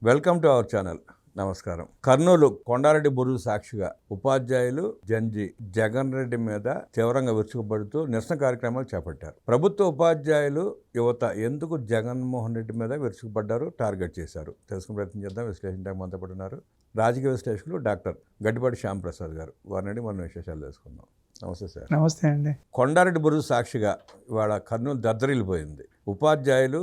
Welcome to our channel. నమస్కారం. కర్నూలు కొండారెడ్డి బురుజు సాక్షిగా ఉపాధ్యాయులు జగన్ రెడ్డి మీద తీవ్రంగా విరుచుకుపడుతూ నిరసన కార్యక్రమాలు చేపట్టారు. ప్రభుత్వ ఉపాధ్యాయులు యువత ఎందుకు జగన్మోహన్ రెడ్డి మీద విరుచుకుపడ్డారు, టార్గెట్ చేశారు తెలుసుకునే ప్రయత్నం చేద్దాం. విశ్లేషణ మనతో పాటు ఉన్నారు రాజకీయ విశ్లేషకులు డాక్టర్ గడ్డిపాటి శ్యాంప్రసాద్ గారు. వారిని మనం విశేషాలు తెలుసుకుందాం. నమస్తే సార్. నమస్తే అండి. కొండారెడ్డి బురుజు సాక్షిగా ఇవాళ కర్నూలు దద్దరిల్లిపోయింది. ఉపాధ్యాయులు,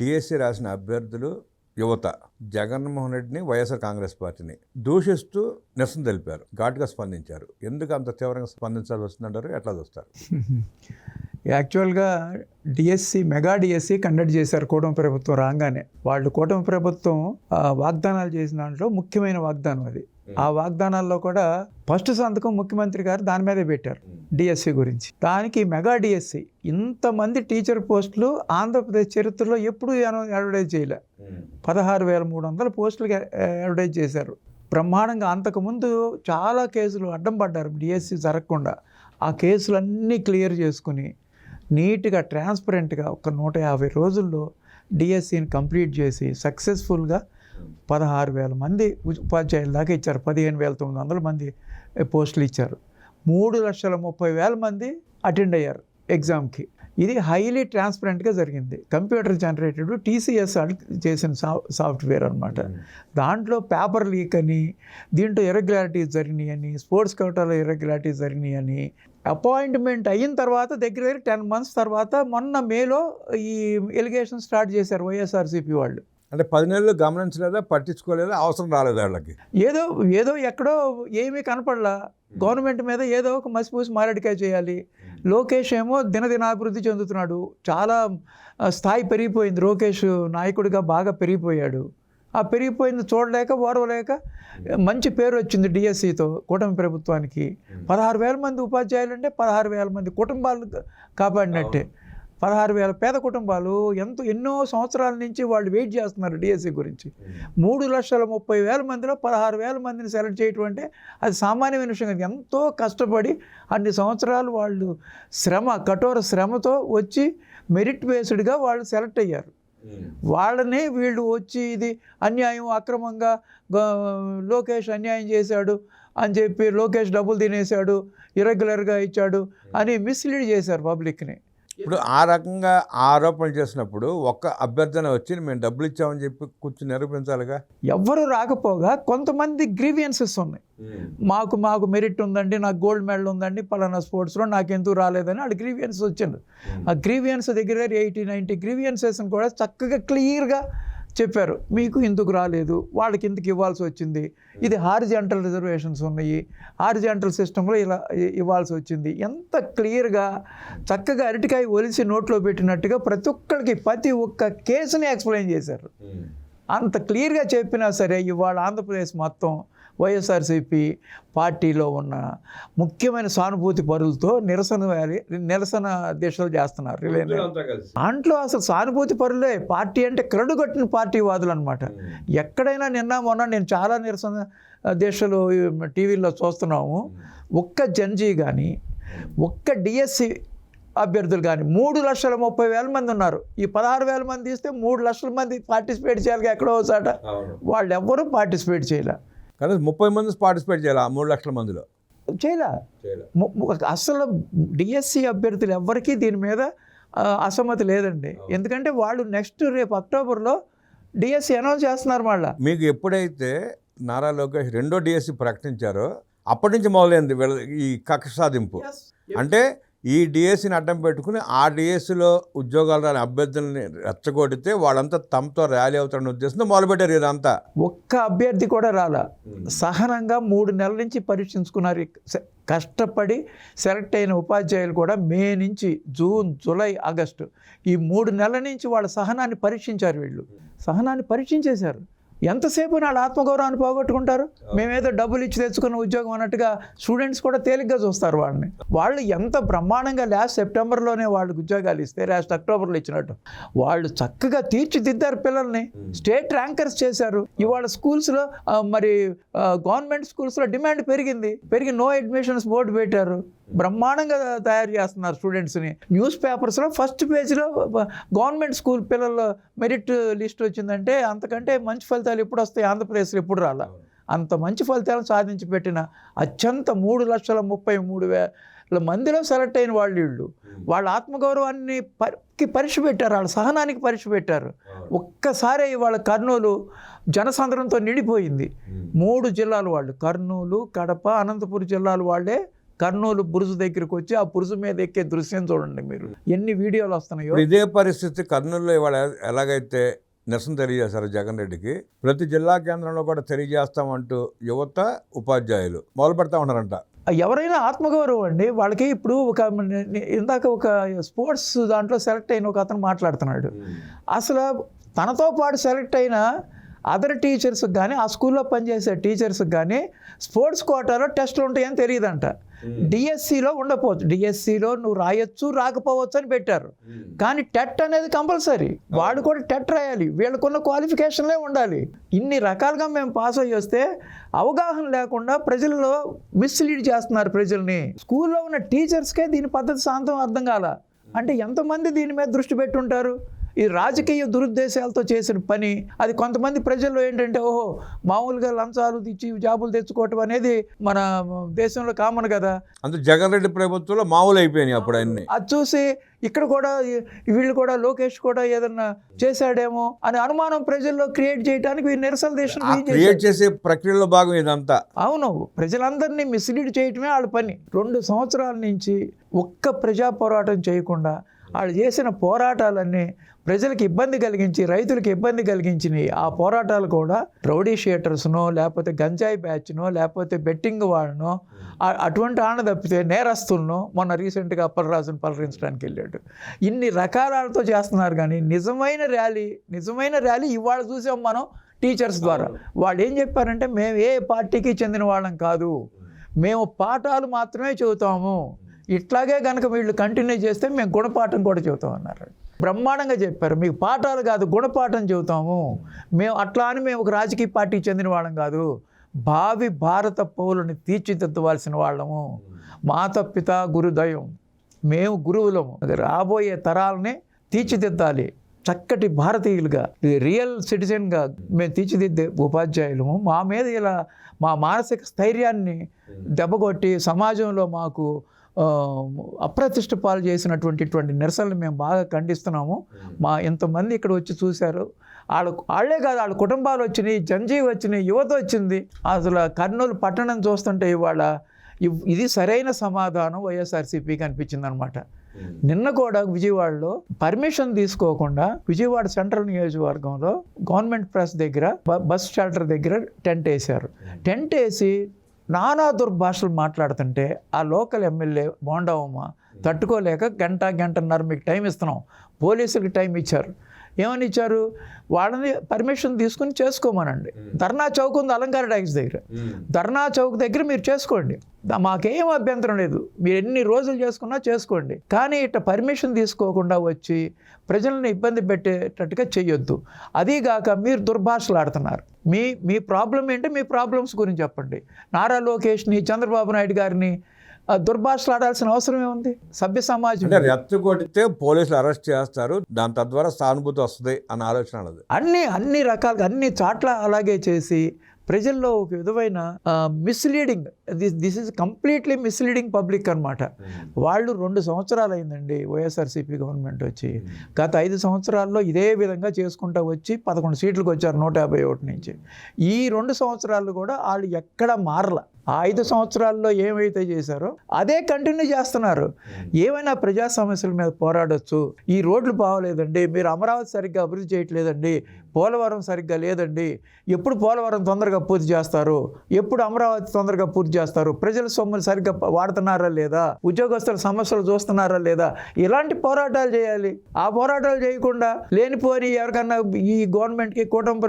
డిఎస్సి రాసిన అభ్యర్థులు, యువత జగన్మోహన్ రెడ్డిని, వైఎస్ఆర్ కాంగ్రెస్ పార్టీని దూషిస్తూ నిరసన తెలిపారు, ఘాటుగా స్పందించారు. ఎందుకు అంత తీవ్రంగా స్పందించాల్సి వస్తుందంటారు? ఎట్లా చూస్తారు? యాక్చువల్గా మెగా డిఎస్సి కండక్ట్ చేశారు కూటమి ప్రభుత్వం రాగానే. వాళ్ళు కూటమి ప్రభుత్వం వాగ్దానాలు చేసిన దాంట్లో ముఖ్యమైన వాగ్దానం అది. ఆ వాగ్దానాల్లో కూడా ఫస్ట్ సంతకం ముఖ్యమంత్రి గారు దాని మీదే పెట్టారు, డిఎస్సి గురించి. దానికి మెగా డిఎస్సి ఇంతమంది టీచర్ పోస్టులు ఆంధ్రప్రదేశ్ చరిత్రలో ఎప్పుడూ అడ్వర్టైజ్ చేయలే. 16,300 పోస్టులకి అడ్వర్టైజ్ చేశారు బ్రహ్మాండంగా. అంతకుముందు చాలా కేసులు అడ్డం పడ్డారు డిఎస్సి జరగకుండా. ఆ కేసులన్నీ క్లియర్ చేసుకుని నీట్గా ట్రాన్స్పరెంట్గా 150 రోజుల్లో డిఎస్సిని కంప్లీట్ చేసి సక్సెస్ఫుల్గా 16,000 మంది ఉపాధ్యాయుల దాకా ఇచ్చారు. 15,900 మంది పోస్టులు ఇచ్చారు. 3,30,000 మంది అటెండ్ అయ్యారు ఎగ్జామ్కి. ఇది హైలీ ట్రాన్స్పరెంట్గా జరిగింది. కంప్యూటర్ జనరేటెడ్ టీసీఎస్ చేసిన సాఫ్ట్వేర్ అనమాట. దాంట్లో పేపర్ లీక్ అని, దీంట్లో ఇర్రెగ్యులారిటీస్ జరిగినాయి అని, స్పోర్ట్స్ కోటాలో ఇర్రెగ్యులారిటీస్ జరిగినాయి అని, అపాయింట్మెంట్ అయిన తర్వాత దగ్గర 10 months తర్వాత మొన్న మేలో ఈ ఎలిగేషన్ స్టార్ట్ చేశారు వైఎస్ఆర్సీపీ వాళ్ళు. అంటే 10 నెలలు గమనించలేదా, పట్టించుకోలేదా, అవసరం రాలేదు వాళ్ళకి? ఏదో ఎక్కడో ఏమీ కనపడలా. గవర్నమెంట్ మీద ఏదో ఒక మసిపూసి మారేడికాయ చేయాలి. లోకేష్ ఏమో దినదినాభివృద్ధి చెందుతున్నాడు. చాలా స్థాయి పెరిగిపోయింది. లోకేష్ నాయకుడిగా బాగా పెరిగిపోయాడు. ఆ పెరిగిపోయింది చూడలేక, ఓర్వలేక మంచి పేరు వచ్చింది డిఎస్సితో కూటమి ప్రభుత్వానికి. 16,000 మంది ఉపాధ్యాయులు అంటే 16,000 మంది కుటుంబాలు కాపాడినట్టే. 16,000 పేద కుటుంబాలు ఎన్నో సంవత్సరాల నుంచి వాళ్ళు వెయిట్ చేస్తున్నారు డిఎస్సి గురించి. 3,30,000 మందిలో 16,000 మందిని సెలెక్ట్ చేయటం అంటే అది సామాన్యమైన విషయం కాదు. ఎంతో కష్టపడి అన్ని సంవత్సరాలు వాళ్ళు కఠోర శ్రమతో వచ్చి మెరిట్ బేస్డ్గా వాళ్ళు సెలెక్ట్ అయ్యారు. వాళ్ళని వీళ్ళు వచ్చి ఇది అన్యాయం, అక్రమంగా లోకేష్ అన్యాయం చేశాడు అని చెప్పి, లోకేష్ డబ్బులు తినేశాడు, ఇర్రెగ్యులర్గా ఇచ్చాడు అని మిస్లీడ్ చేశారు పబ్లిక్ని. ఇప్పుడు ఆ రకంగా ఆరోపణలు చేసినప్పుడు ఒక్క అభ్యర్థన వచ్చి మేము డబ్బులు ఇచ్చామని చెప్పి కూర్చొని నిరూపించాలిగా. ఎవ్వరు రాకపోగా కొంతమంది గ్రీవియన్సెస్ ఉన్నాయి. మాకు మెరిట్ ఉందండి, నాకు గోల్డ్ మెడల్ ఉందండి, పలానా స్పోర్ట్స్లో నాకు ఎందుకు రాలేదని వాళ్ళు గ్రీవియన్స్ వచ్చింది. ఆ గ్రీవియన్స్ దగ్గర 80-90 గ్రీవియన్సెస్ని కూడా చక్కగా క్లియర్గా చెప్పారు. మీకు ఇందుకు రాలేదు, వాళ్ళకి ఇందుకు ఇవ్వాల్సి వచ్చింది, ఇది హారిజాంటల్ రిజర్వేషన్స్ ఉన్నాయి, హారిజాంటల్ సిస్టంలో ఇలా ఇవ్వాల్సి వచ్చింది. ఎంత క్లియర్గా చక్కగా అరటికాయ ఒలిసి నోట్లో పెట్టినట్టుగా ప్రతి ఒక్క కేసుని ఎక్స్ప్లెయిన్ చేశారు. అంత క్లియర్గా చెప్పినా సరే ఇవాళ ఆంధ్రప్రదేశ్ మొత్తం వైఎస్ఆర్సీపీ పార్టీలో ఉన్న ముఖ్యమైన సానుభూతి పరులతో నిరసన దీక్షలు చేస్తున్నారు. దాంట్లో అసలు సానుభూతి పరులే. పార్టీ అంటే కరడుగట్టిన పార్టీ వాదులు అనమాట. ఎక్కడైనా మొన్న నేను చాలా నిరసన దీక్షలు టీవీల్లో చూస్తున్నాము. ఒక్క జన్జీ కానీ, ఒక్క డిఎస్సి అభ్యర్థులు కానీ 3,30,000 మంది ఉన్నారు. ఈ 16,000 మంది తీస్తే 3 లక్షల మంది పార్టిసిపేట్ చేయాలి. ఎక్కడో ఒకసాట వాళ్ళు ఎవ్వరూ పార్టిసిపేట్ చేయలే. కానీ 30 మంది పార్టిసిపేట్ చేయాలి. 3 లక్షల మందిలో చేయలే. అసలు డిఎస్సి అభ్యర్థులు ఎవ్వరికీ దీని మీద అసమ్మతి లేదండి. ఎందుకంటే వాళ్ళు రేపు అక్టోబర్లో డిఎస్సి అనౌన్స్ చేస్తున్నారు. మళ్ళీ మీకు ఎప్పుడైతే నారా లోకేష్ 2వ డిఎస్సి ప్రకటించారో అప్పటి నుంచి మొదలైంది ఈ కక్ష సాధింపు. అంటే ఈ డిఎస్సిని అడ్డం పెట్టుకుని ఆ డిఎస్సిలో ఉద్యోగాలు రాని అభ్యర్థులని రెచ్చగొడితే వాళ్ళంతా తమతో ర్యాలీ అవుతారన్న ఉద్దేశంతో మొదలుపెట్టారు. ఇదంతా ఒక్క అభ్యర్థి కూడా రాలా. సహనంగా 3 నెలల నుంచి పరీక్షించుకున్నారు. కష్టపడి సెలెక్ట్ అయిన ఉపాధ్యాయులు కూడా మే నుంచి జూన్, జూలై, ఆగస్టు ఈ 3 నెలల నుంచి వాళ్ళ సహనాన్ని పరీక్షించారు. వీళ్ళు సహనాన్ని పరీక్షించేశారు. ఎంతసేపు వాళ్ళ ఆత్మగౌరవాన్ని పోగొట్టుకుంటారు. మేమేదో డబ్బులు ఇచ్చి తెచ్చుకున్న ఉద్యోగం అన్నట్టుగా స్టూడెంట్స్ కూడా తేలిగ్గా చూస్తారు వాళ్ళని. వాళ్ళు ఎంత బ్రహ్మాండంగా లాస్ట్ సెప్టెంబర్లోనే వాళ్ళకి ఉద్యోగాలు ఇస్తే లాస్ట్ అక్టోబర్లో ఇచ్చినట్టు వాళ్ళు చక్కగా తీర్చిదిద్దారు పిల్లల్ని. స్టేట్ ర్యాంకర్స్ చేశారు. ఇవాళ స్కూల్స్లో గవర్నమెంట్ స్కూల్స్లో డిమాండ్ పెరిగి నో అడ్మిషన్స్ బోర్డు పెట్టారు. బ్రహ్మాండంగా తయారు చేస్తున్నారు స్టూడెంట్స్ని. న్యూస్ పేపర్స్లో ఫస్ట్ పేజ్లో గవర్నమెంట్ స్కూల్ పిల్లల మెరిట్ లిస్ట్ వచ్చిందంటే అంతకంటే మంచి ఫలితాలు ఎప్పుడు వస్తాయి? ఆంధ్రప్రదేశ్లో ఎప్పుడు రాలా? అంత మంచి ఫలితాలను సాధించి పెట్టిన అత్యంత 3,33,000 మందిలో సెలెక్ట్ అయిన వీళ్ళు వాళ్ళ ఆత్మగౌరవాన్ని పరీక్ష పెట్టారు, వాళ్ళ సహనానికి పరీక్ష పెట్టారు. ఒక్కసారి వాళ్ళ కర్నూలు జనసంద్రంతో నిండిపోయింది. 3 జిల్లాలు వాళ్ళు, కర్నూలు, కడప, అనంతపురం జిల్లాలు వాళ్ళే కర్నూలు బురుజు దగ్గరికి వచ్చి ఆ బురుజు మీద ఎక్కే దృశ్యం చూడండి మీరు, ఎన్ని వీడియోలు వస్తున్నాయో. ఇదే పరిస్థితి కర్నూలులో ఇవాళ ఎలాగైతే నిరసన తెలియజేశారు జగన్ రెడ్డికి, ప్రతి జిల్లా కేంద్రంలో కూడా తెలియజేస్తామంటూ యువత, ఉపాధ్యాయులు మొదలు పెడతా ఉన్నారంట. ఎవరైనా ఆత్మగౌరవం అండి వాళ్ళకి. ఇప్పుడు ఇందాక ఒక స్పోర్ట్స్ దాంట్లో సెలెక్ట్ అయిన ఒక అతను మాట్లాడుతున్నాడు. అసలు తనతో పాటు సెలెక్ట్ అయిన అదర్ టీచర్స్కి కానీ, ఆ స్కూల్లో పనిచేసే టీచర్స్కి కానీ స్పోర్ట్స్ కోటాలో టెస్టులు ఉంటాయని తెలియదంట. డిఎస్సిలో ఉండకపోవచ్చు, డిఎస్సిలో నువ్వు రాయొచ్చు రాకపోవచ్చు అని పెట్టారు. కానీ టెట్ అనేది కంపల్సరీ, వాడు కూడా టెట్ రాయాలి, వీళ్ళకున్న క్వాలిఫికేషన్లే ఉండాలి. ఇన్ని రకాలుగా మేము పాస్ అయ్యి వస్తే అవగాహన లేకుండా ప్రజల్లో మిస్లీడ్ చేస్తున్నారు ప్రజల్ని. స్కూల్లో ఉన్న టీచర్స్కే దీని పద్ధతి శాంతం అర్థం కాల అంటే ఎంతమంది దీని మీద దృష్టి పెట్టుంటారు? ఈ రాజకీయ దురుద్దేశాలతో చేసిన పని అది. కొంతమంది ప్రజల్లో ఏంటంటే ఓహో మామూలుగా లంచాలు ఇచ్చి జాబులు తెచ్చుకోవటం అనేది మన దేశంలో కామన్ కదా. అందులో జగన్ రెడ్డి ప్రభుత్వంలో మామూలు అయిపోయినాయి అప్పుడు అన్ని. అది చూసి ఇక్కడ కూడా వీళ్ళు కూడా లోకేష్ కూడా ఏదన్నా చేశాడేమో అనే అనుమానం ప్రజల్లో క్రియేట్ చేయడానికి నిరసన దేశం క్రియేట్ చేసే ప్రక్రియలో భాగం ఇదంతా. అవును, ప్రజలందరినీ మిస్లీడ్ చేయటమే వాళ్ళ పని. 2 సంవత్సరాల నుంచి ఒక్క ప్రజా పోరాటం చేయకుండా వాళ్ళు చేసిన పోరాటాలన్నీ ప్రజలకు ఇబ్బంది కలిగించి, రైతులకు ఇబ్బంది కలిగించినాయి. ఆ పోరాటాలు కూడా రౌడీ షీటర్స్నో, లేకపోతే గంజాయి బ్యాచ్నో, లేకపోతే బెట్టింగ్ వాళ్ళనో, అటువంటి ఆన తప్పితే నేరస్తులను మొన్న రీసెంట్గా అప్పలరాజును పలకరించడానికి వెళ్ళాడు. ఇన్ని రకాలతో చేస్తున్నారు. కానీ నిజమైన ర్యాలీ ఇవాళ చూసాం మనం టీచర్స్ ద్వారా. వాళ్ళు ఏం చెప్పారంటే మేము ఏ పార్టీకి చెందిన వాళ్ళం కాదు, మేము పాఠాలు మాత్రమే చెబుతాము, ఇట్లాగే కనుక వీళ్ళు కంటిన్యూ చేస్తే మేము గుణపాఠం కూడా చెబుతాం అన్నారు. బ్రహ్మాండంగా చెప్పారు. మీకు పాఠాలు కాదు గుణపాఠం చెబుతాము మేము. అట్లా అని మేము ఒక రాజకీయ పార్టీకి చెందిన వాళ్ళం కాదు, భావి భారత పౌరుని తీర్చిదిద్దవలసిన వాళ్ళము. మాత పిత గురుదయం, మేము గురువులము. రాబోయే తరాలని తీర్చిదిద్దాలి, చక్కటి భారతీయులుగా, రియల్ సిటిజన్గా మేము తీర్చిదిద్దే ఉపాధ్యాయులము. మా మీద ఇలా మా మానసిక స్థైర్యాన్ని దెబ్బకొట్టి సమాజంలో మాకు అప్రతిష్ట పాలు చేసినటువంటి నిరసనలు మేము బాగా ఖండిస్తున్నాము. మా ఇంతమంది ఇక్కడ వచ్చి చూశారు, వాళ్ళే కాదు వాళ్ళ కుటుంబాలు వచ్చినాయి, జంజీవి వచ్చినాయి, యువత వచ్చింది. అసలు కర్నూలు పట్టణం చూస్తుంటే ఇవాళ ఇది సరైన సమాధానం వైఎస్ఆర్సీపీకి అనిపించింది అనమాట. నిన్న కూడా విజయవాడలో పర్మిషన్ తీసుకోకుండా విజయవాడ సెంట్రల్ నియోజకవర్గంలో గవర్నమెంట్ ప్రెస్ దగ్గర బస్ షెల్టర్ దగ్గర టెంట్ వేశారు. టెంట్ వేసి నానా దుర్భాషలు మాట్లాడుతుంటే ఆ లోకల్ ఎమ్మెల్యే బోండావమ్మ తట్టుకోలేక గంటన్నర మీకు టైం ఇస్తున్నాం, పోలీసులకు టైం ఇచ్చారు. ఏమని ఇచ్చారు? వాళ్ళని పర్మిషన్ తీసుకుని చేసుకోమనండి. ధర్నా చౌక్ ఉంది అలంకార ట్యాక్స్ దగ్గర, ధర్నా చౌక్ దగ్గర మీరు చేసుకోండి, మాకేం అభ్యంతరం లేదు, మీరు ఎన్ని రోజులు చేసుకున్నా చేసుకోండి. కానీ ఇట్లా పర్మిషన్ తీసుకోకుండా వచ్చి ప్రజలను ఇబ్బంది పెట్టేటట్టుగా చెయ్యొద్దు. అదీగాక మీరు దుర్భాషలు ఆడుతున్నారు. మీ ప్రాబ్లం ఏంటి, మీ ప్రాబ్లమ్స్ గురించి చెప్పండి. నారా లోకేష్ని, చంద్రబాబు నాయుడు గారిని దుర్భాషలు ఆడాల్సిన అవసరమే ఉంది. సభ్య సమాజం రెచ్చగొడితే పోలీసులు అరెస్ట్ చేస్తారు, దాని తద్వారా సానుభూతి వస్తుంది అన్న ఆలోచన. అన్ని రకాలుగా అన్ని చాట్ల అలాగే చేసి ప్రజల్లో ఒక విధమైన misleading, this is completely misleading public అనమాట. వాళ్ళు 2 సంవత్సరాలు అయిందండి వైఎస్ఆర్సీపీ గవర్నమెంట్ వచ్చి. గత 5 సంవత్సరాల్లో ఇదే విధంగా చేసుకుంటూ వచ్చి 11 సీట్లకు వచ్చారు 151 నుంచి. ఈ 2 సంవత్సరాలు కూడా వాళ్ళు ఎక్కడ మారల. ఆ 5 సంవత్సరాల్లో ఏమైతే చేశారో అదే కంటిన్యూ చేస్తున్నారు. ఏమైనా ప్రజా సమస్యల మీద పోరాడొచ్చు. ఈ రోడ్లు బాగోలేదండి, మీరు అమరావతి సరిగ్గా అభివృద్ధి చేయట్లేదండి, పోలవరం సరిగ్గా లేదండి, ఎప్పుడు పోలవరం తొందరగా పూర్తి చేస్తారు, ఎప్పుడు అమరావతి తొందరగా పూర్తి చేస్తారు, ప్రజల సొమ్ములు సరిగ్గా వాడుతున్నారా లేదా, ఉద్యోగస్తుల సమస్యలు చూస్తున్నారా లేదా, ఇలాంటి పోరాటాలు చేయాలి. ఆ పోరాటాలు చేయకుండా లేనిపోని ఎవరికన్నా ఈ గవర్నమెంట్కి, కూటమి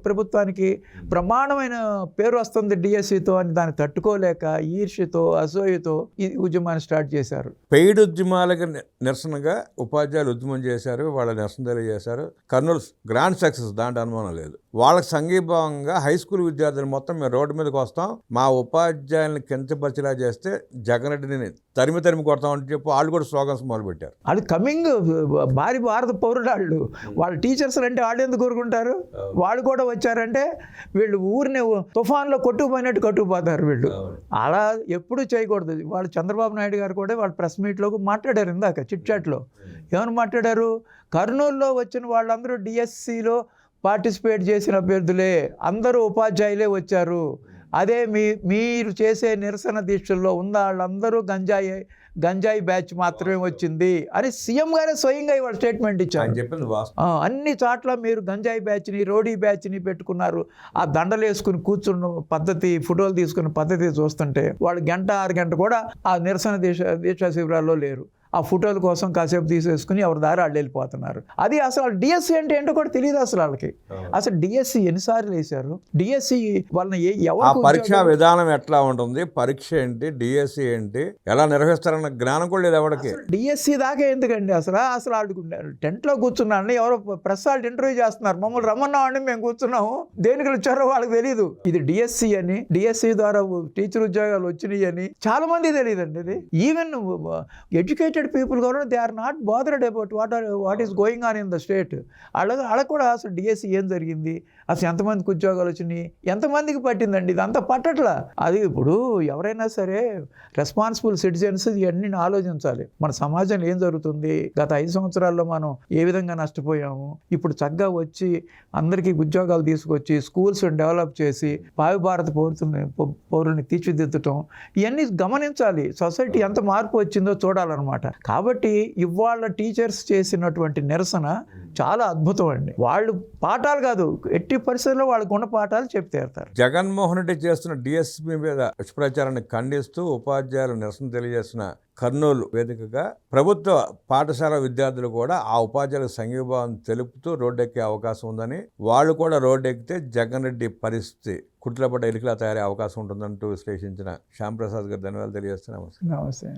ప్రభుత్వానికి బ్రహ్మాండమైన పేరు వస్తుంది డిఎస్సితో అని దాన్ని తట్టుకోలేక ఈర్ష్యతో అసూయతో ఈ ఉద్యమాన్ని స్టార్ట్ చేశారు. పెయిడ్ ఉద్యమాలకు నిరసనగా ఉపాధ్యాయులు ఉద్యమం చేశారు, వాళ్ళ నిరసన తెలియజేశారు. కర్నూలు గ్రాండ్ సక్సెస్, దాంట్లో అనుమానం లేదు. వాళ్ళకి సంఘీభావంగా హై స్కూల్ విద్యార్థులు మొత్తం మేము రోడ్డు మీదకి వస్తాం, మా ఉపాధ్యాయుల్ని కించపరిచేలా చేస్తే జగన్ రెడ్డిని తరిమి కొడతామని చెప్పి వాళ్ళు కూడా స్లోగన్స్ మొదలుపెట్టారు. అది కమింగ్ భారత పౌరులు వాళ్ళ టీచర్స్ అంటే వాళ్ళు ఎందుకు కోరుకుంటారు? వాళ్ళు కూడా వచ్చారంటే వీళ్ళు ఊరిని తుఫాన్లో కొట్టుకుపోయినట్టు కట్టుకుపోతారు వీళ్ళు. అలా ఎప్పుడూ చేయకూడదు. వాళ్ళు చంద్రబాబు నాయుడు గారు కూడా వాళ్ళ ప్రెస్ మీట్లో మాట్లాడారు ఇందాక చిట్ చాట్లో. ఏమని మాట్లాడారు? కర్నూలులో వచ్చిన వాళ్ళందరూ డిఎస్సిలో పార్టిసిపేట్ చేసిన అభ్యర్థులే, అందరూ ఉపాధ్యాయులే వచ్చారు. అదే మీరు చేసే నిరసన దీక్షల్లో ఉన్న వాళ్ళందరూ గంజాయి బ్యాచ్ మాత్రమే వచ్చింది అని సీఎం గారే స్వయంగా ఇవాళ స్టేట్మెంట్ ఇచ్చారు. అన్ని చోట్ల మీరు గంజాయి బ్యాచ్ని, రోడీ బ్యాచ్ని పెట్టుకున్నారు. ఆ దండలు వేసుకుని కూర్చున్న పద్ధతి, ఫోటోలు తీసుకున్న పద్ధతి చూస్తుంటే వాళ్ళు 1-6 గంట కూడా ఆ నిరసన దీక్షా శిబిరాల్లో లేరు. ఆ ఫోటోల కోసం కాసేపు తీసేసుకుని ఎవరి దారి వాళ్ళు వెళ్ళిపోతున్నారు. అది అసలు డిఎస్సి అంటే ఏంటో కూడా తెలియదు అసలు వాళ్ళకి. అసలు డిఎస్సి ఎన్నిసార్లు వేశారు? డిఎస్సి వలన ఎవరు పరీక్షా విధానం ఎట్లా ఉంటుంది, పరీక్ష ఏంటి, డిఎస్సి ఏంటి, ఎలా నిర్వహిస్తారన్న జ్ఞానం కూడా లేదు ఎవరికి. డిఎస్సి దాకా ఎందుకండి అసలు వాళ్ళు టెంట్లో కూర్చున్నారని ఎవరో ప్రెస్ వాళ్ళు ఇంటర్వ్యూ చేస్తున్నారు, మమ్మల్ని రమ్మన్నామని మేము కూర్చున్నాము, దేనికి వచ్చారో వాళ్ళకి తెలియదు. ఇది డిఎస్సి అని, డిఎస్సి ద్వారా టీచర్ ఉద్యోగాలు వచ్చినాయి అని చాలా మంది తెలియదండి. ఇది ఈవెన్ ఎడ్యుకేటెడ్ పీపుల్ కూడా they are not bothered about what is going on in the state. వాళ్ళ కూడా అసలు డిఎస్సి ఏం జరిగింది, అసలు ఎంతమందికి ఉద్యోగాలు వచ్చినాయి, ఎంతమందికి పట్టిందండి, ఇదంతా పట్టట్లా. అది ఇప్పుడు ఎవరైనా సరే రెస్పాన్సిబుల్ సిటిజన్స్ ఇవన్నీ ఆలోచించాలి. మన సమాజంలో ఏం జరుగుతుంది, గత 5 సంవత్సరాల్లో మనం ఏ విధంగా నష్టపోయాము, ఇప్పుడు చక్కగా వచ్చి అందరికీ ఉద్యోగాలు తీసుకొచ్చి స్కూల్స్ డెవలప్ చేసి భారత పౌరుల్ని తీర్చిదిద్దటం, ఇవన్నీ గమనించాలి. సొసైటీ ఎంత మార్పు వచ్చిందో చూడాలన్నమాట. కాబట్టి ఇవాళ టీచర్స్ చేసినటువంటి నిరసన చాలా అద్భుతం అండి. వాళ్ళు పాఠాలు కాదు, ఎట్టి పరిస్థితుల్లో వాళ్ళ గుణపాఠాలు చెప్తే తీరుతారు. జగన్మోహన్ రెడ్డి చేస్తున్న డిఎస్పీ మీద దుష్ప్రచారాన్ని ఖండిస్తూ ఉపాధ్యాయులు నిరసన తెలియజేసిన కర్నూలు వేదికగా ప్రభుత్వ పాఠశాల విద్యార్థులు కూడా ఆ ఉపాధ్యాయులకు సంఘీభావం తెలుపుతూ రోడ్డెక్కే అవకాశం ఉందని, వాళ్ళు కూడా రోడ్డెక్కితే జగన్ రెడ్డి పరిస్థితి కుట్లపడ్డ ఎలికలా తయారయ్యే అవకాశం ఉంటుందంటూ విశ్లేషించిన శ్యాంప్రసాద్ గారు ధన్యవాదాలు తెలియజేస్తున్నాం. నమస్తే.